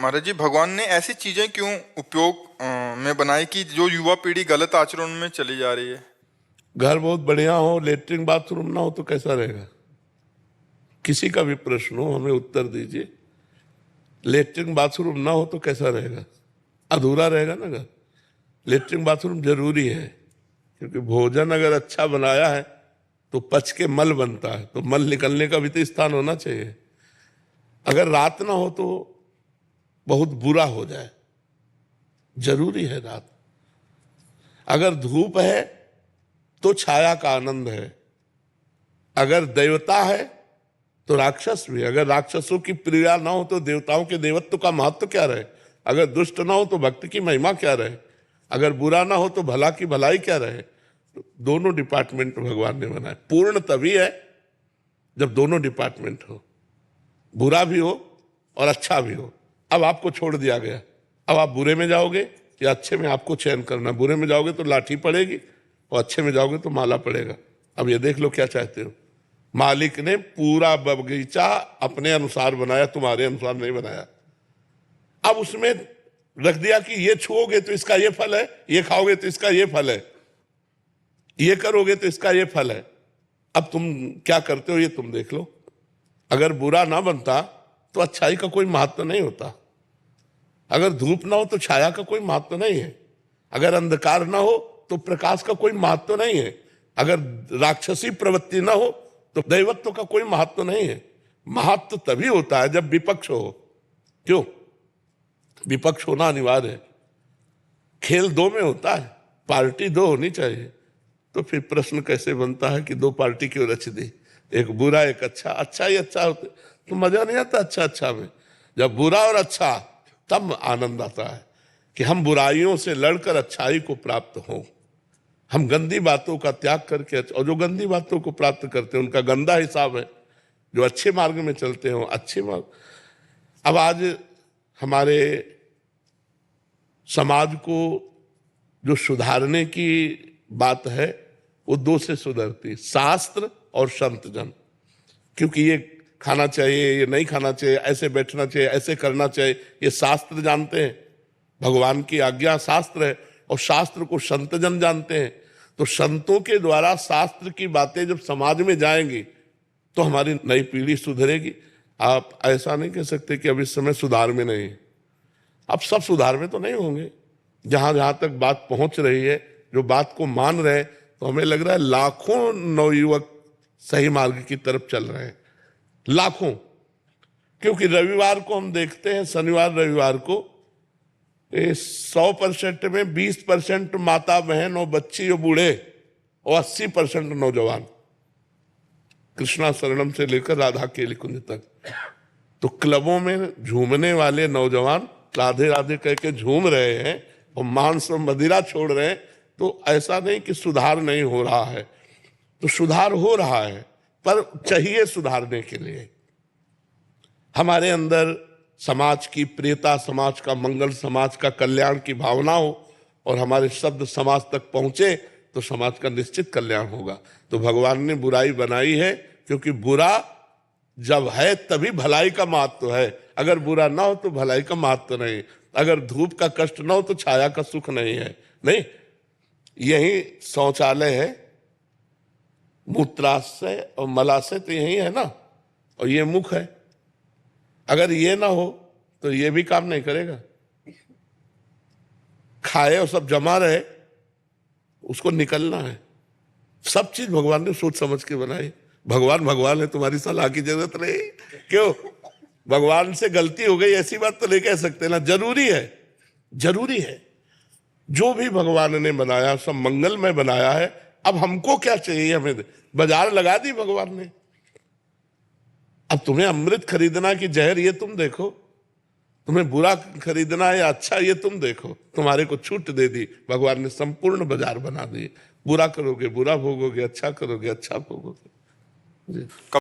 महाराज जी, भगवान ने ऐसी चीजें क्यों उपयोग में बनाई कि जो युवा पीढ़ी गलत आचरण में चली जा रही है? घर बहुत बढ़िया हो, लेटरिन बाथरूम ना हो तो कैसा रहेगा? किसी का भी प्रश्न हो, हमें उत्तर दीजिए। लेटरिन बाथरूम ना हो तो कैसा रहेगा? अधूरा रहेगा ना घर। लेटरिन बाथरूम जरूरी है, क्योंकि भोजन अगर अच्छा बनाया है तो पच के मल बनता है, तो मल निकलने का भी तो स्थान होना चाहिए। अगर रात ना हो तो बहुत बुरा हो जाए, जरूरी है रात। अगर धूप है तो छाया का आनंद है। अगर देवता है तो राक्षस भी। अगर राक्षसों की प्रिया ना हो तो देवताओं के देवत्व का महत्व क्या रहे? अगर दुष्ट ना हो तो भक्त की महिमा क्या रहे? अगर बुरा ना हो तो भला की भलाई क्या रहे? तो दोनों डिपार्टमेंट भगवान ने बनाए। पूर्ण तभी है जब दोनों डिपार्टमेंट हो, बुरा भी हो और अच्छा भी हो। अब आपको छोड़ दिया गया, अब आप बुरे में जाओगे या अच्छे में, आपको चयन करना। बुरे में जाओगे तो लाठी पड़ेगी और अच्छे में जाओगे तो माला पड़ेगा। अब ये देख लो क्या चाहते हो। मालिक ने पूरा बगीचा अपने अनुसार बनाया, तुम्हारे अनुसार नहीं बनाया। अब उसमें रख दिया कि ये छुओगे तो इसका ये फल है, ये खाओगे तो इसका ये फल है, ये करोगे तो इसका ये फल है। अब तुम क्या करते हो ये तुम देख लो। अगर बुरा ना बनता तो अच्छाई का कोई महत्व नहीं होता। अगर धूप ना हो तो छाया का कोई महत्व नहीं है। अगर अंधकार ना हो तो प्रकाश का कोई महत्व नहीं है। अगर राक्षसी प्रवृत्ति ना हो तो दैवत्व का कोई महत्व नहीं है। महत्व तभी होता है जब विपक्ष हो। क्यों? विपक्ष होना अनिवार्य है। खेल दो में होता है, पार्टी दो होनी चाहिए। तो फिर प्रश्न कैसे बनता है कि दो पार्टी क्यों रच दी? एक बुरा एक अच्छा। अच्छा ही अच्छा होते तो मजा नहीं आता। अच्छा अच्छा में जब बुरा और अच्छा, तब आनंद आता है कि हम बुराइयों से लड़कर अच्छाई को प्राप्त हों। हम गंदी बातों का त्याग करके, और जो गंदी बातों को प्राप्त करते हैं उनका गंदा हिसाब है। जो अच्छे मार्ग में चलते हो अच्छे मार्ग। अब आज हमारे समाज को जो सुधारने की बात है वो दो से सुधरती, शास्त्र और संत जन। क्योंकि ये खाना चाहिए, ये नहीं खाना चाहिए, ऐसे बैठना चाहिए, ऐसे करना चाहिए, ये शास्त्र जानते हैं। भगवान की आज्ञा शास्त्र है और शास्त्र को संत जन जानते हैं। तो संतों के द्वारा शास्त्र की बातें जब समाज में जाएंगी तो हमारी नई पीढ़ी सुधरेगी। आप ऐसा नहीं कह सकते कि अब इस समय सुधार में नहीं। अब सब सुधार में तो नहीं होंगे। जहां जहां तक बात पहुंच रही है, जो बात को मान रहे हैं, तो हमें लग रहा है लाखों नवयुवक सही मार्ग की तरफ चल रहे हैं। लाखों। क्योंकि रविवार को हम देखते हैं, शनिवार रविवार को 100% में 20% माता बहन और बच्ची और बूढ़े और 80% नौजवान, कृष्णा शरणम से लेकर राधा केली कुंज तक। तो क्लबों में झूमने वाले नौजवान राधे राधे कह के झूम रहे हैं और मांस और मदिरा छोड़ रहे हैं। तो ऐसा नहीं कि सुधार नहीं हो रहा है, तो सुधार हो रहा है, पर चाहिए सुधारने के लिए हमारे अंदर समाज की प्रियता, समाज का मंगल, समाज का कल्याण की भावना हो और हमारे शब्द समाज तक पहुंचे तो समाज का निश्चित कल्याण होगा। तो भगवान ने बुराई बनाई है क्योंकि बुरा जब है तभी भलाई का महत्व है। अगर बुरा ना हो तो भलाई का महत्व नहीं। अगर धूप का कष्ट ना हो तो छाया का सुख नहीं है। नहीं, यही शौचालय है, मूत्राशय और मलाशय तो यही है ना, और ये मुख है। अगर ये ना हो तो ये भी काम नहीं करेगा। खाए और सब जमा रहे, उसको निकलना है। सब चीज भगवान ने सोच समझ के बनाई। भगवान भगवान है, तुम्हारी सलाह की जरूरत नहीं। क्यों? भगवान से गलती हो गई ऐसी बात तो नहीं कह सकते ना। जरूरी है, जरूरी है। जो भी भगवान ने बनाया सब मंगलमय बनाया है। अब हमको क्या चाहिए? हमें बाजार लगा दी भगवान ने। अब तुम्हें अमृत खरीदना कि जहर, ये तुम देखो। तुम्हें बुरा खरीदना है या अच्छा, ये तुम देखो। तुम्हारे को छूट दे दी भगवान ने, संपूर्ण बाजार बना दिए। बुरा करोगे बुरा भोगोगे, अच्छा करोगे अच्छा भोगोगे। जी।